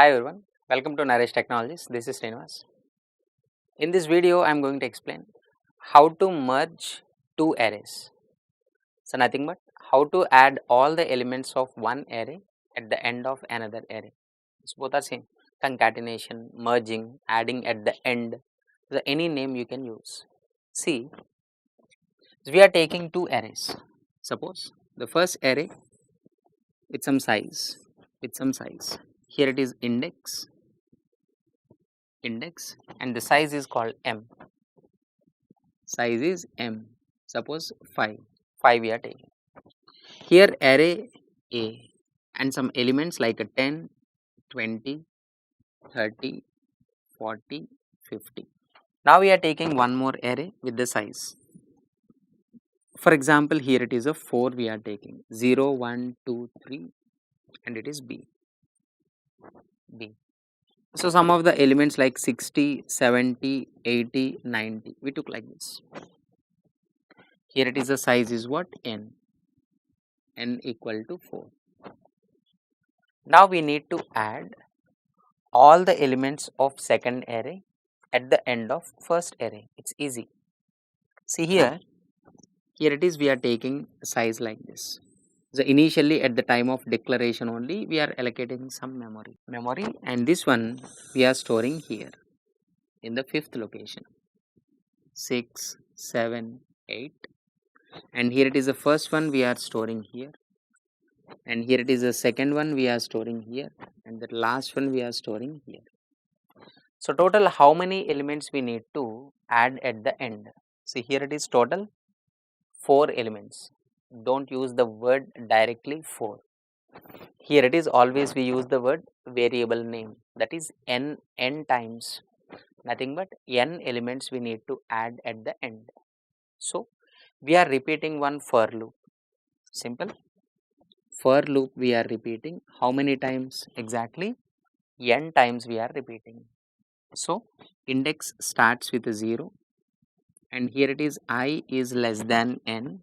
Hi everyone, welcome to Naresh Technologies. This is Srinivas. In this video, I am going to explain how to merge two arrays. So, nothing but how to add all the elements of one array at the end of another array. So, both are same: concatenation, merging, adding at the end. So, any name you can use. See, we are taking two arrays. Suppose the first array with some size, Here it is index and the size is called m. Suppose 5 we are taking. Here array A and some elements like a 10, 20, 30, 40, 50. Now we are taking one more array with the size. For example, here it is a 4 we are taking 0, 1, 2, 3 and it is B. So some of the elements like 60, 70, 80, 90 we took like this. Here it is the size is what? N equal to 4. Now we need to add all the elements of second array at the end of first array. It's easy. See here it is we are taking size like this. So initially at the time of declaration only we are allocating some memory and this one we are storing here in the fifth location 6, 7, 8 and here it is the first one we are storing here and here it is the second one we are storing here and the last one we are storing here. So total how many elements we need to add at the end? See here it is total 4 elements. Don't use the word directly 4. Here it is always we use the word variable name, that is n times, nothing but n elements we need to add at the end. So we are repeating one for loop. Simple. For loop we are repeating how many times? Exactly n times we are repeating. So index starts with a 0 and here it is I is less than n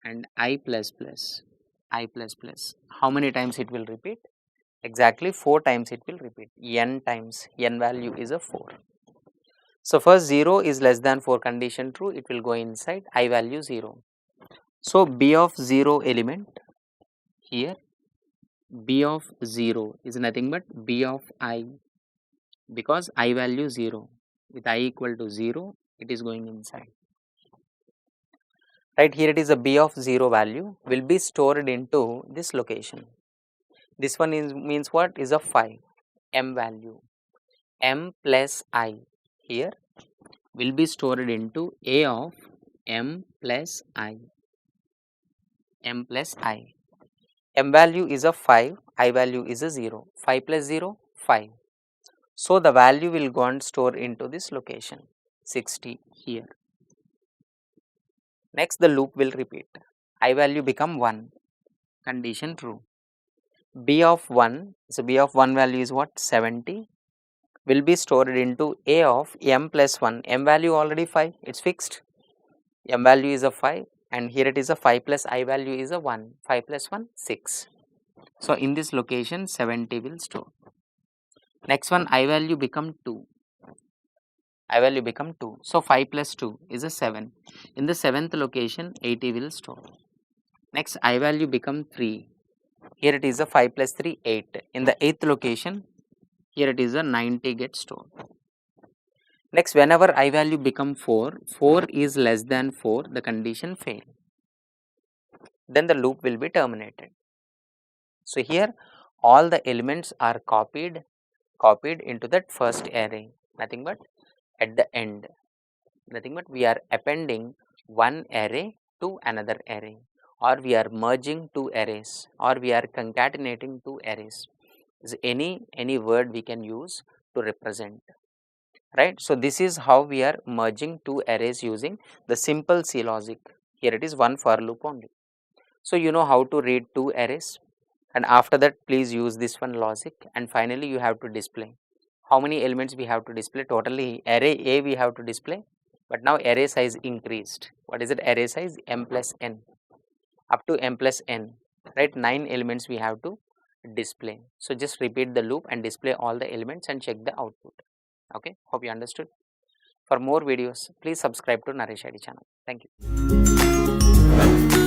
and I plus plus. How many times it will repeat? Exactly 4 times it will repeat. N times, n value is a 4. So first 0 is less than 4 condition true, it will go inside I value 0. So B of 0 element here, B of 0 is nothing but B of I, because I value 0, with I equal to 0 it is going inside. Right, here it is a B of 0 value will be stored into this location. This one is means what? Is a 5 m value, m plus I here will be stored into A of m plus I. M value is a 5, I value is a 0. 5 plus 0, 5. So the value will go and store into this location 60 here. Next the loop will repeat. I value become 1, condition true. B of 1, so B of 1 value is what? 70, will be stored into A of m plus 1. M value already 5, it's fixed. M value is a 5 and here it is a 5 plus I value is a 1. 5 plus 1, 6. So in this location 70 will store. Next one I value become 2. So 5 plus 2 is a 7. In the 7th location 80 will store. Next I value become 3. Here it is a 5 plus 3, 8. In the 8th location here it is a 90 gets stored. Next whenever I value become 4, 4 is less than 4, the condition fail. Then the loop will be terminated. So here all the elements are copied into that first array, nothing but at the end, we are appending one array to another array, or we are merging two arrays, or we are concatenating two arrays. Is any word we can use to represent, right? So this is how we are merging two arrays using the simple C logic. Here it is one for loop only. So you know how to read two arrays, and after that please use this one logic, and finally you have to display. How many elements we have to display? Totally array A we have to display, but now array size increased. What is it? Array size m plus n, up to m plus n, right? 9 elements we have to display. So just repeat the loop and display all the elements and check the output. Okay, hope you understood. For more videos, please subscribe to Naresh ID channel. Thank you.